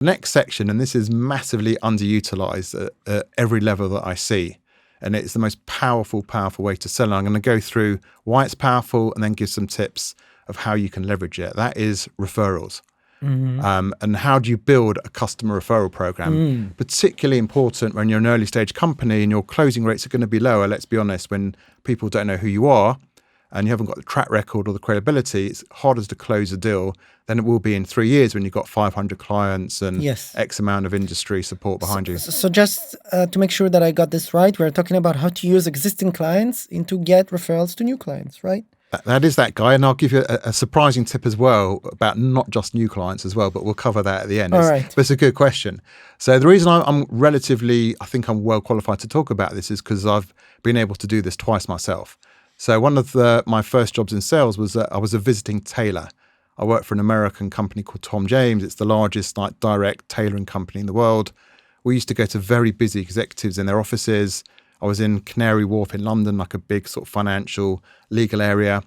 Next section, and this is massively underutilized at every level that I see, and it's the most powerful way to sell. And I'm going to go through why it's powerful and then give some tips of how you can leverage it. That is referrals. And how do you build a customer referral program? Particularly important when you're an early stage company and your closing rates are going to be lower. Let's be honest, when people don't know who you are and you haven't got the track record or the credibility, it's harder to close a deal than it will be in 3 years when you've got 500 clients and X amount of industry support behind you. So just to make sure that I got this right, we're talking about how to use existing clients and to get referrals to new clients, right? That is that guy. And I'll give you a surprising tip as well about not just new clients as well, but we'll cover that at the end. All right. But it's a good question. So the reason I'm I think I'm well qualified to talk about this is because I've been able to do this twice myself. So one of my first jobs in sales was I was a visiting tailor. I worked for an American company called Tom James. It's the largest direct tailoring company in the world. We used to go to very busy executives in their offices. I was in Canary Wharf in London, like a big sort of financial legal area.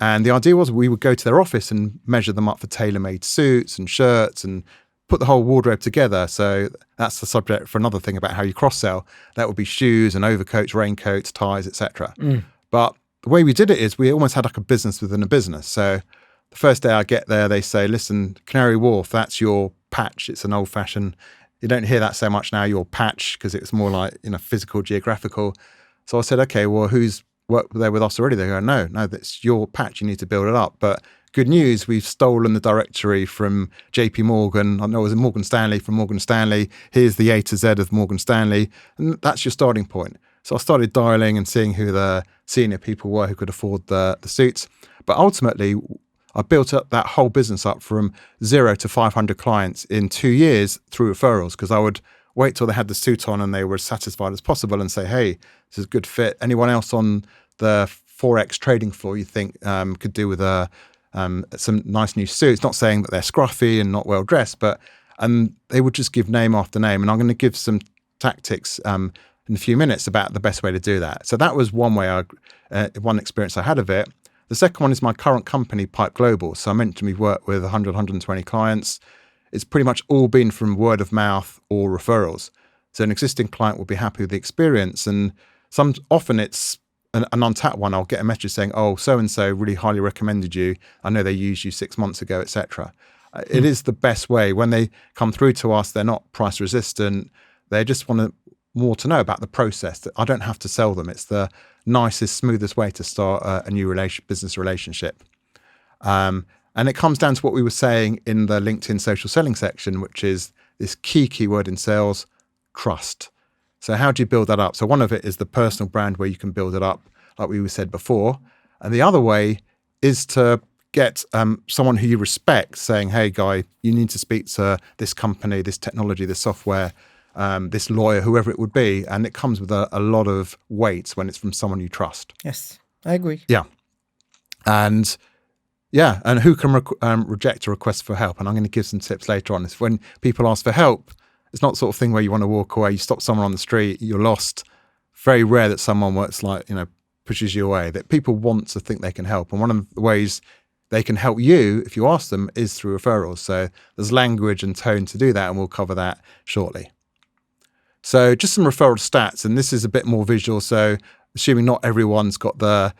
And the idea was we would go to their office and measure them up for tailor-made suits and shirts and put the whole wardrobe together. So that's the subject for another thing about how you cross-sell. That would be shoes and overcoats, raincoats, ties, etc. But the way we did it is we almost had like a business within a business. So the first day I get there, they say, listen, Canary Wharf, that's your patch. It's an old-fashioned, you don't hear that so much now, your patch, because it's more like, physical, geographical. So I said, okay, well, who's worked there with us already? They go, no, that's your patch. You need to build it up. But good news, we've stolen the directory from JP Morgan. I know it was Morgan Stanley from Morgan Stanley. Here's the A to Z of Morgan Stanley. And that's your starting point. So I started dialing and seeing who the senior people were who could afford the suits. But ultimately, I built up that whole business up from 0 to 500 clients in 2 years through referrals, because I would wait till they had the suit on and they were as satisfied as possible and say, hey, this is a good fit. Anyone else on the Forex trading floor you think could do with some nice new suits? Not saying that they're scruffy and not well dressed, but they would just give name after name. And I'm going to give some tactics in a few minutes about the best way to do that. So that was one way, one experience I had of it. The second one is my current company, Pipe Global. So I mentioned we've worked with 100, 120 clients. It's pretty much all been from word of mouth or referrals. So an existing client will be happy with the experience. And often it's an untapped one. I'll get a message saying, oh, so-and-so really highly recommended you. I know they used you 6 months ago, etc. It is the best way. When they come through to us, they're not price resistant. They just want more to know about the process. I don't have to sell them. It's the nicest, smoothest way to start a new business relationship. And it comes down to what we were saying in the LinkedIn social selling section, which is this key keyword in sales, trust. So how do you build that up? So one of it is the personal brand where you can build it up, like we said before. And the other way is to get someone who you respect saying, hey, guy, you need to speak to this company, this technology, this software, this lawyer, whoever it would be. And it comes with a lot of weight when it's from someone you trust. Yes, I agree. Yeah. And who can reject a request for help? And I'm going to give some tips later on. It's when people ask for help, it's not the sort of thing where you want to walk away, you stop someone on the street, you're lost. Very rare that someone pushes you away, that people want to think they can help. And one of the ways they can help you, if you ask them, is through referrals. So there's language and tone to do that, and we'll cover that shortly. So just some referral stats, and this is a bit more visual. So assuming not everyone's got the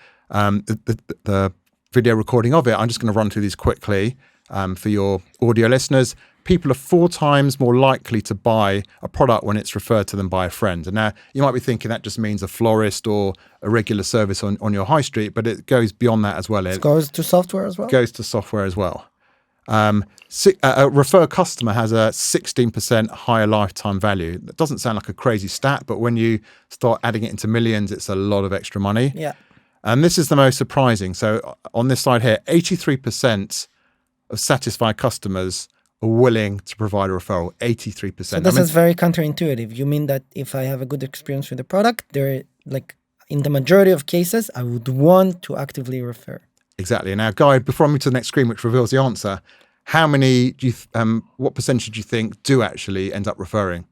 video recording of it, I'm just going to run through these quickly for your audio listeners. People are 4 times more likely to buy a product when it's referred to them by a friend. And now you might be thinking that just means a florist or a regular service on your high street, but it goes beyond that as well. It goes to software as well? Goes to software as well. A refer customer has a 16% higher lifetime value. That doesn't sound like a crazy stat, but when you start adding it into millions, it's a lot of extra money. Yeah. And this is the most surprising. So on this slide here, 83% of satisfied customers are willing to provide a referral. 83%. So this is very counterintuitive. You mean that if I have a good experience with the product, in the majority of cases, I would want to actively refer. Exactly. Now, Guy, before I move to the next screen, which reveals the answer, how many what percentage do you think do actually end up referring?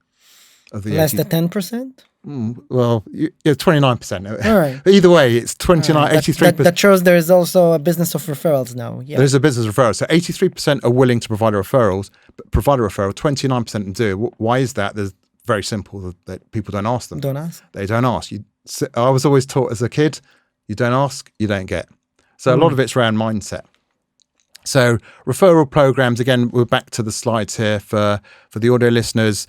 of the Less than 10%? Well, 29%. All right. Either way, it's 29, 83%. That shows there is also a business of referrals now. Yeah. There's a business referral. So 83% are willing to provide a referral, 29% do. Why is that? There's very simple, that people don't ask them. Don't ask. They don't ask. I was always taught as a kid, you don't ask, you don't get. So a lot of it's around mindset. So referral programs, again, we're back to the slides here for the audio listeners.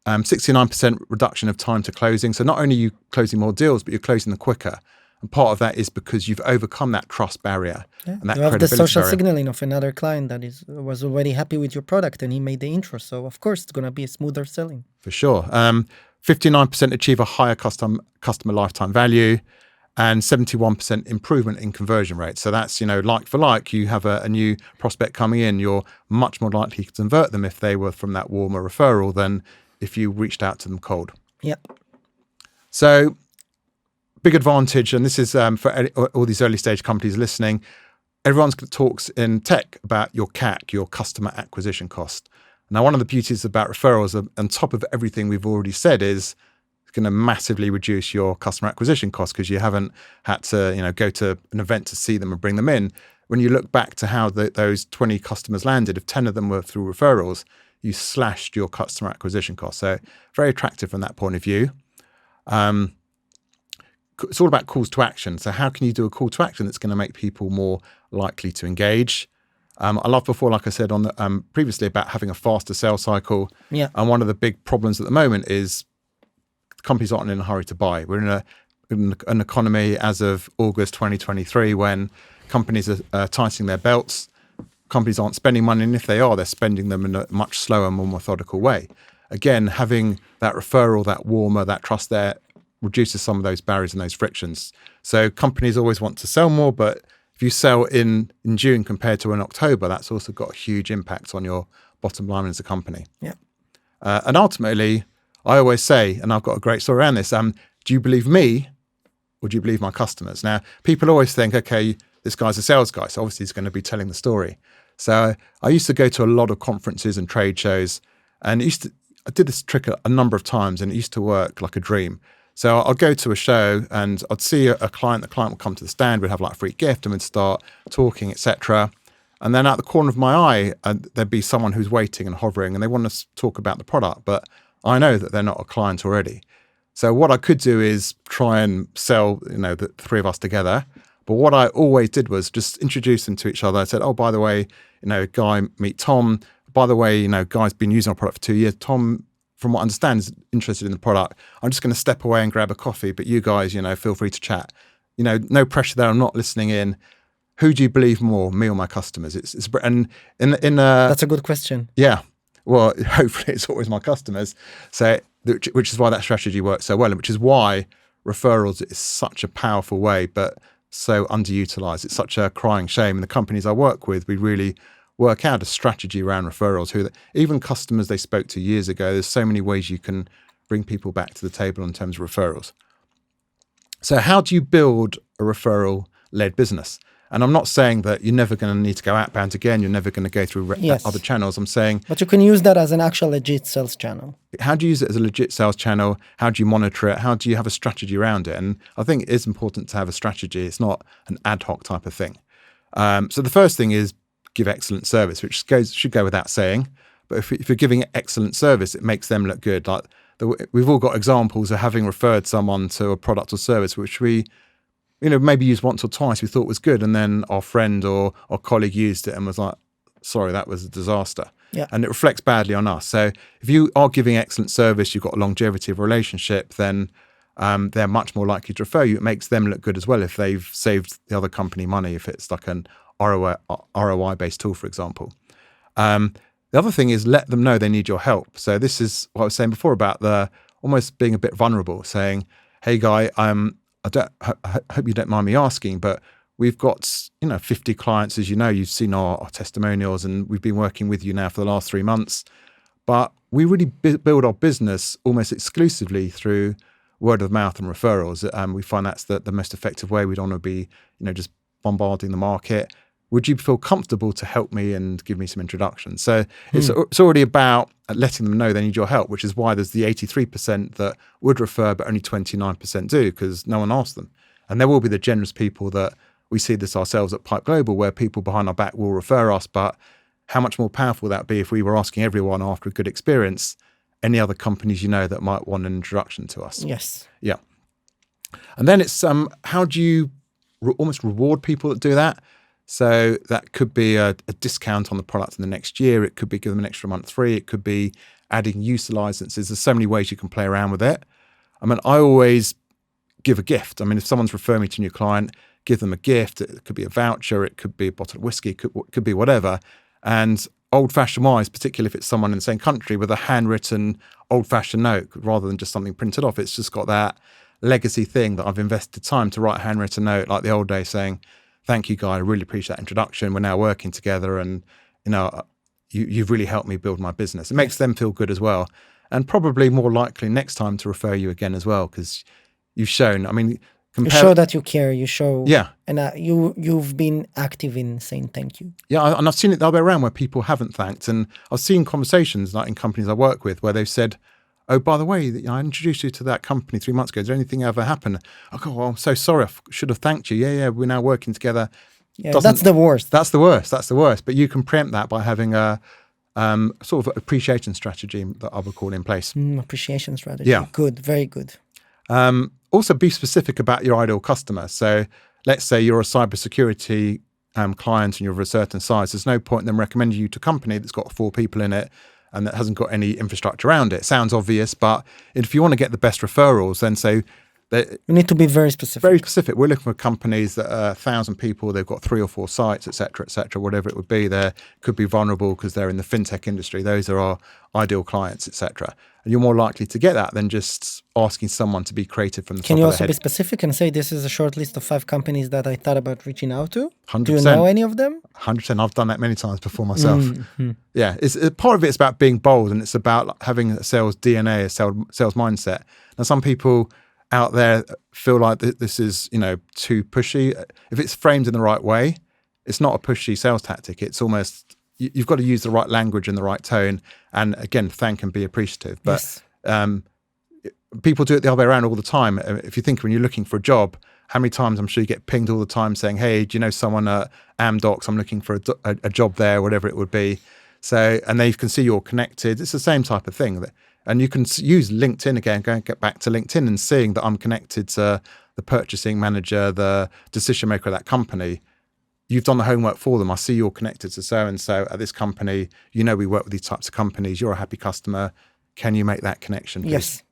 69% reduction of time to closing. So not only are you closing more deals, but you're closing them quicker. And part of that is because you've overcome that trust barrier. Yeah. And that you have the credibility social barrier. signaling of another client that was already happy with your product and he made the intro. So of course it's going to be a smoother selling. For sure. 59% achieve a higher customer lifetime value and 71% improvement in conversion rate. So that's, like for like, you have a new prospect coming in, you're much more likely to convert them if they were from that warmer referral than if you reached out to them cold. Yeah. So big advantage, and this is for all these early stage companies listening, everyone talks in tech about your CAC, your customer acquisition cost. Now, one of the beauties about referrals, on top of everything we've already said, is it's going to massively reduce your customer acquisition cost because you haven't had to, go to an event to see them and bring them in. When you look back to how those 20 customers landed, if 10 of them were through referrals, you slashed your customer acquisition cost. So very attractive from that point of view. It's all about calls to action. So how can you do a call to action that's going to make people more likely to engage? I loved before, like I said on the, previously, about having a faster sales cycle. Yeah. And one of the big problems at the moment is companies aren't in a hurry to buy. We're in an economy as of August 2023 when companies are tightening their belts. Companies aren't spending money, and if they are, they're spending them in a much slower, more methodical way. Again, having that referral, that warmer, that trust there reduces some of those barriers and those frictions. So companies always want to sell more, but if you sell in June compared to in October, that's also got a huge impact on your bottom line as a company. Yeah. And ultimately, I always say, and I've got a great story around this, do you believe me or do you believe my customers? Now, people always think, okay, this guy's a sales guy, so obviously he's going to be telling the story. So I used to go to a lot of conferences and trade shows, and I did this trick a number of times, and it used to work like a dream. So I'd go to a show and I'd see a client. The client would come to the stand, we'd have like a free gift, and we'd start talking, etc. And then out the corner of my eye, there'd be someone who's waiting and hovering, and they want to talk about the product, but I know that they're not a client already. So what I could do is try and sell, the three of us together. But what I always did was just introduce them to each other. I said, oh, by the way, Guy, meet Tom. By the way, Guy's been using our product for 2 years. Tom, from what I understand, is interested in the product. I'm just going to step away and grab a coffee, but you guys, feel free to chat. No pressure there. I'm not listening in. Who do you believe more, me or my customers? And that's a good question. Yeah. Well, hopefully it's always my customers. So, which is why that strategy works so well, and which is why referrals is such a powerful way, but so underutilized. It's such a crying shame. In the companies I work with, we really work out a strategy around referrals. Even customers they spoke to years ago, there's so many ways you can bring people back to the table in terms of referrals. So how do you build a referral-led business? And I'm not saying that you're never going to need to go outbound again. You're never going to go through other channels. I'm saying... But you can use that as an actual legit sales channel. How do you use it as a legit sales channel? How do you monitor it? How do you have a strategy around it? And I think it is important to have a strategy. It's not an ad hoc type of thing. So the first thing is give excellent service, which should go without saying. But if you're giving excellent service, it makes them look good. Like we've all got examples of having referred someone to a product or service, which we... maybe used once or twice, we thought was good. And then our friend or our colleague used it and was like, sorry, that was a disaster. Yeah. And it reflects badly on us. So if you are giving excellent service, you've got a longevity of a relationship, then they're much more likely to refer you. It makes them look good as well if they've saved the other company money, if it's like an ROI-based tool, for example. The other thing is let them know they need your help. So this is what I was saying before about the almost being a bit vulnerable, saying, hey, Guy, I hope you don't mind me asking, but we've got 50 clients, as you've seen our testimonials, and we've been working with you now for the last 3 months. But we really build our business almost exclusively through word of mouth and referrals. We find that's the most effective way. We don't want to be just bombarding the market. would you feel comfortable to help me and give me some introduction? So it's already about letting them know they need your help, which is why there's the 83% that would refer, but only 29% do, because no one asked them. And there will be the generous people that we see this ourselves at Pipe Global, where people behind our back will refer us, but how much more powerful would that be if we were asking everyone after a good experience, any other companies you know that might want an introduction to us? Yes. Yeah. And then it's how do you almost reward people that do that? So that could be a discount on the product in the next year. It could be give them an extra month free. It could be adding use licenses. There's so many ways you can play around with it. I mean, I always give a gift. I mean, if someone's referring me to a new client, give them a gift. It could be a voucher. It could be a bottle of whiskey. It could be whatever. And old-fashioned wise, particularly if it's someone in the same country, with a handwritten old-fashioned note rather than just something printed off. It's just got that legacy thing that I've invested time to write a handwritten note like the old days saying, thank you, Guy. I really appreciate that introduction. We're now working together and, you've really helped me build my business. It makes them feel good as well. And probably more likely next time to refer you again as well, because you've shown, you show that you care, you show, yeah, and you've been active in saying thank you. Yeah, and I've seen it the other way around where people haven't thanked, and I've seen conversations like in companies I work with where they've said, oh, by the way, I introduced you to that company 3 months ago. Is there anything ever happened? I go, well, I'm so sorry. I should have thanked you. Yeah, we're now working together. Yeah, that's the worst. That's the worst. But you can preempt that by having a sort of appreciation strategy that I would call in place. Appreciation strategy. Yeah. Good, very good. Also, be specific about your ideal customer. So let's say you're a cybersecurity client and you're of a certain size. There's no point in them recommending you to a company that's got 4 people in it and that hasn't got any infrastructure around it. Sounds obvious, but if you want to get the best referrals, then say you need to be very specific. Very specific. We're looking for companies that are 1,000 people. They've got 3 or 4 sites, et cetera, whatever it would be. They could be vulnerable because they're in the fintech industry. Those are our ideal clients, et cetera. And you're more likely to get that than just asking someone to be creative from the top of their head. Can you also be specific and say this is a short list of 5 companies that I thought about reaching out to? 100%. Do you know any of them? 100%. I've done that many times before myself. Yeah, part of it's about being bold, and it's about having a sales DNA, a sales mindset. Now, some people out there feel like this is, too pushy. If it's framed in the right way, it's not a pushy sales tactic. It's almost, you've got to use the right language and the right tone. And again, thank and be appreciative. But yes. People do it the other way around all the time. If you think when you're looking for a job, how many times I'm sure you get pinged all the time saying, hey, do you know someone at Amdocs? I'm looking for a job there, whatever it would be. So, and they can see you're connected. It's the same type of thing. And you can use LinkedIn again, get back to LinkedIn and seeing that I'm connected to the purchasing manager, the decision maker of that company. You've done the homework for them. I see you're connected to so-and-so at this company. We work with these types of companies. You're a happy customer. Can you make that connection, please?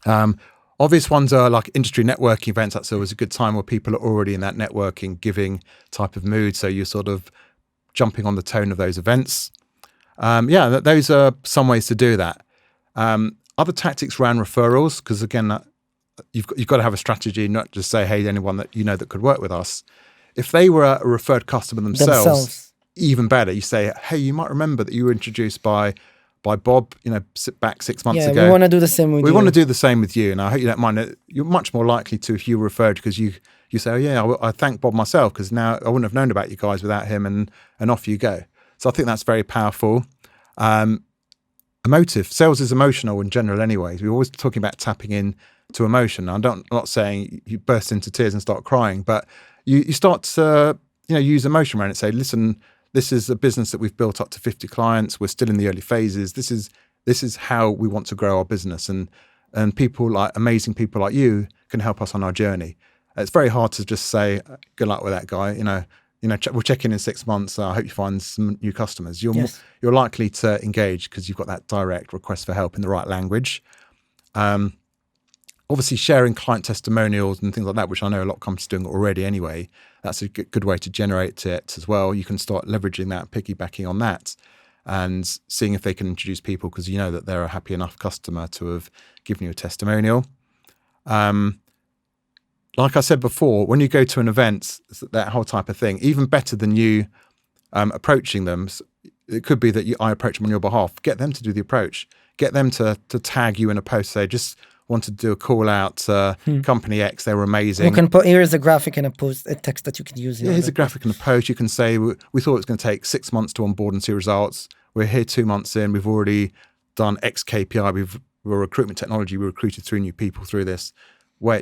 Yes. Obvious ones are like industry networking events. That's always a good time where people are already in that networking, giving type of mood. So you're sort of jumping on the tone of those events. Those are some ways to do that. Other tactics around referrals, because again, you've got to have a strategy, not just say, hey, anyone that you know that could work with us. If they were a referred customer themselves, even better. You say, hey, you might remember that you were introduced by Bob, back 6 months ago. We want to do the same with you. We want to do the same with you. And I hope you don't mind it. You're much more likely to if you were referred because you say, oh yeah, I thank Bob myself because now I wouldn't have known about you guys without him, and off you go. So I think that's very powerful. Emotive. Sales is emotional in general anyway. We're always talking about tapping in to emotion. I'm not saying you burst into tears and start crying, but you start to use emotion around it. Say, listen, this is a business that we've built up to 50 clients. We're still in the early phases. This is how we want to grow our business, and amazing people like you can help us on our journey. It's very hard to just say, good luck with that, guy. We'll check in 6 months. I hope you find some new customers. You're likely to engage because you've got that direct request for help in the right language. Obviously, sharing client testimonials and things like that, which I know a lot of companies are doing already anyway. That's a good way to generate it as well. You can start leveraging that, piggybacking on that, and seeing if they can introduce people because you know that they're a happy enough customer to have given you a testimonial. Like I said before, when you go to an event, that whole type of thing, even better than you approaching them, it could be that I approach them on your behalf. Get them to do the approach. Get them to tag you in a post, say, just wanted to do a call out to company X. They were amazing. You can put, here's a graphic and a text that you can use. Here's a graphic and a post. You can say, we thought it was going to take 6 months to onboard and see results. We're here 2 months in. We've already done X KPI. We're recruitment technology. We recruited 3 new people through this. Where,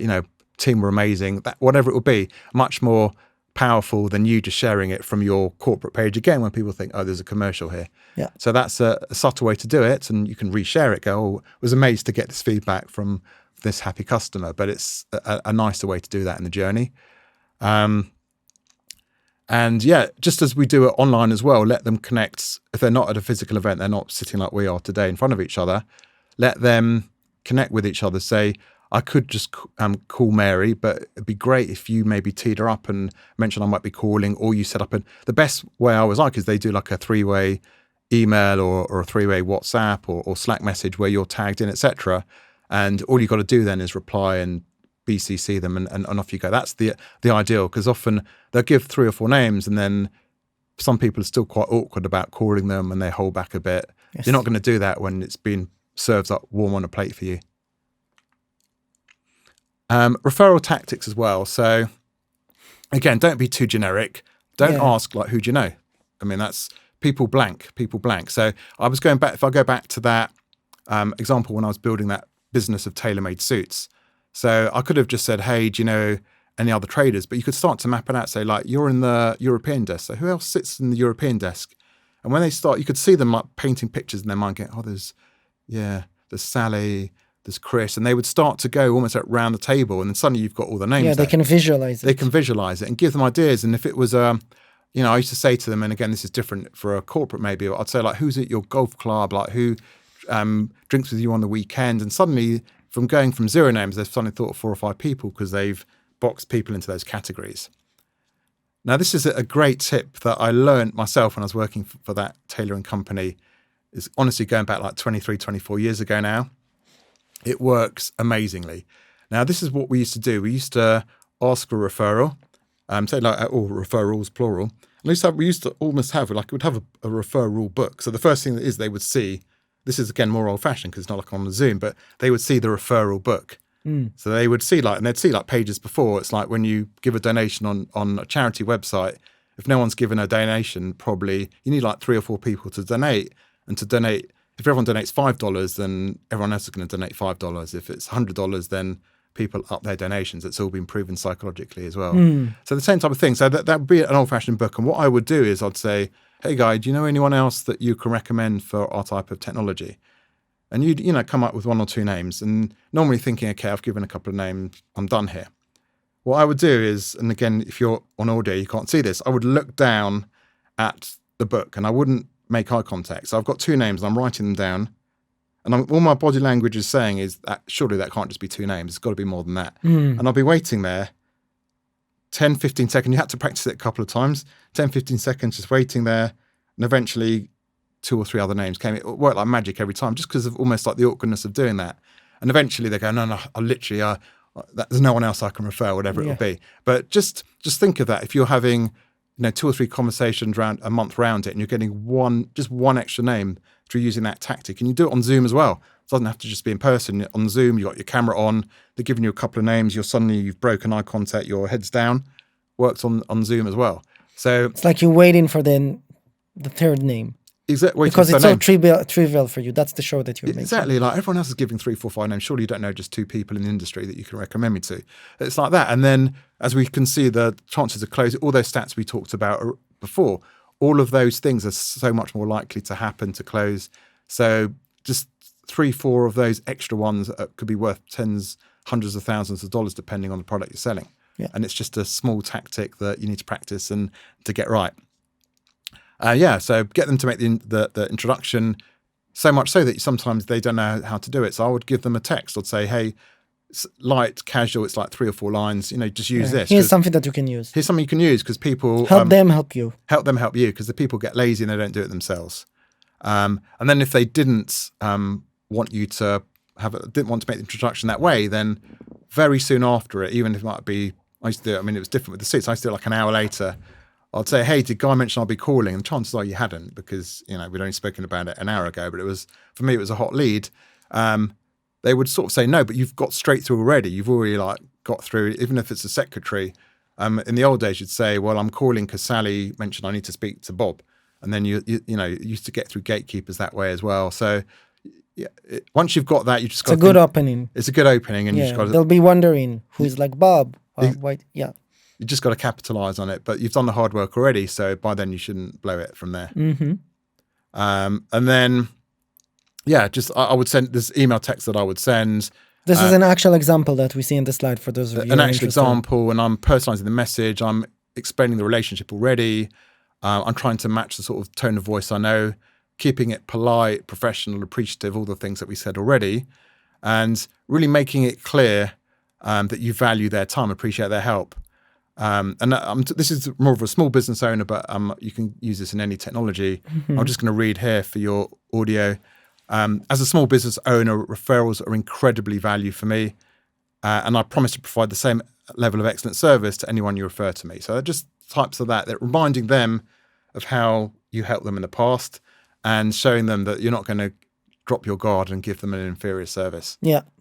team were amazing. That, whatever it will be, much more powerful than you just sharing it from your corporate page again when people think, oh, there's a commercial here. Yeah. So that's a subtle way to do it, and you can reshare it. Go, oh, I was amazed to get this feedback from this happy customer, but it's a nicer way to do that in the journey. And yeah, just as we do it online as well, let them connect. If they're not at a physical event, they're not sitting like we are today in front of each other, let them connect with each other. Say, I could just call Mary, but it'd be great if you maybe teed her up and mention I might be calling, or you set up the best way I always like is they do like a 3-way email or a 3-way WhatsApp or Slack message where you're tagged in, etc. And all you got to do then is reply and BCC them and off you go. That's the ideal, because often they'll give 3 or 4 names and then some people are still quite awkward about calling them and they hold back a bit. Yes. You're not going to do that when it's been served up warm on a plate for you. Referral tactics as well. So again, don't be too generic. Don't ask like, who do you know? I mean, that's people blank. So I was going back, if I go back to that example when I was building that business of tailor-made suits. So I could have just said, hey, do you know any other traders? But you could start to map it out. Say like, you're in the European desk. So who else sits in the European desk? And when they start, you could see them like painting pictures in their mind, going, oh, there's Sally, there's Chris, and they would start to go almost around the table, and then suddenly you've got all the names. Yeah, they can visualize it. They can visualize it and give them ideas. And if it was, I used to say to them, and again, this is different for a corporate maybe, I'd say like, who's at your golf club? Like who drinks with you on the weekend? And suddenly from going from 0 names, they've suddenly thought of 4 or 5 people because they've boxed people into those categories. Now, this is a great tip that I learned myself when I was working for that tailoring company. Is honestly going back like 23, 24 years ago now. It works amazingly. Now, this is what we used to do. We used to ask for a referral, say like, or referrals, plural. At least we used to almost have, like, we'd have a referral book. So the first thing that is they would see, this is again more old fashioned because it's not like on the Zoom, but they would see the referral book. So they would see and they'd see like pages before. It's like when you give a donation on a charity website, if no one's given a donation, probably you need like 3 or 4 people to donate. And to donate, if everyone donates $5, then everyone else is going to donate $5. If it's $100, then people up their donations. It's all been proven psychologically as well. So the same type of thing. So that would be an old-fashioned book. And what I would do is I'd say, hey, guy, do you know anyone else that you can recommend for our type of technology? And you'd come up with 1 or 2 names. And normally thinking, okay, I've given a couple of names, I'm done here. What I would do is, and again, if you're on audio, you can't see this, I would look down at the book and I wouldn't make eye contact. So I've got 2 names and I'm writing them down. And all my body language is saying is that surely that can't just be 2 names. It's got to be more than that. And I'll be waiting there 10, 15 seconds. You had to practice it a couple of times. 10, 15 seconds just waiting there. And eventually 2 or 3 other names came. It worked like magic every time just because of almost like the awkwardness of doing that. And eventually they go, no, I literally, there's no one else I can refer, whatever it will be. But just think of that. If you're having 2 or 3 conversations around a month around it, and you're getting one extra name through using that tactic, and you do it on Zoom as well. It doesn't have to just be in person. On Zoom, you've got your camera on. They're giving you a couple of names. You've broken eye contact. Your head's down. Works on Zoom as well. So it's like you're waiting for the 3rd name. Exactly. Because it's so trivial for you. That's the show that you're making. Exactly. Like everyone else is giving 3, 4, 5 names. Surely you don't know just 2 people in the industry that you can recommend me to. It's like that. And then as we can see, the chances of closing, all those stats we talked about before, all of those things are so much more likely to happen to close. So just 3, 4 of those extra ones could be worth tens, hundreds of thousands of dollars, depending on the product you're selling. Yeah. And it's just a small tactic that you need to practice and to get right. So get them to make the introduction, so much so that sometimes they don't know how to do it. So I would give them a text. I'd say, hey, it's light, casual, it's like 3 or 4 lines, just use this. Here's something that you can use. Here's something you can use because people... Help them help you. Help them help you because the people get lazy and they don't do it themselves. And then if they didn't want you to didn't want to make the introduction that way, then very soon after it, even if it might be... I used to do it, it was different with the suits. I used to do it like an hour later. I'd say, hey, did Guy mention I'll be calling? And chances are you hadn't because, we'd only spoken about it an hour ago, but for me, it was a hot lead. they would sort of say no, but you've got straight through already. You've already like got through, even if it's a secretary. In the old days, you'd say, well, I'm calling because Sally mentioned I need to speak to Bob. And then you used to get through gatekeepers that way as well. So yeah, once you've got that, you just got It's a good opening. It's a good opening. And you Yeah, just got to, they'll be wondering who's like Bob. Why? Yeah. you just got to capitalize on it. But you've done the hard work already. So by then you shouldn't blow it from there. Mm-hmm. And then, yeah, just I would send this email text that I would send. This is an actual example that we see in the slide for those of you. An actual example, and I'm personalizing the message. I'm explaining the relationship already. I'm trying to match the sort of tone of voice I know, keeping it polite, professional, appreciative, all the things that we said already, and really making it clear that you value their time, appreciate their help. This is more of a small business owner, but you can use this in any technology. Mm-hmm. I'm just going to read here for your audio. As a small business owner, referrals are incredibly valued for me, and I promise to provide the same level of excellent service to anyone you refer to me. So they're just types of that, reminding them of how you helped them in the past and showing them that you're not going to drop your guard and give them an inferior service. Yeah,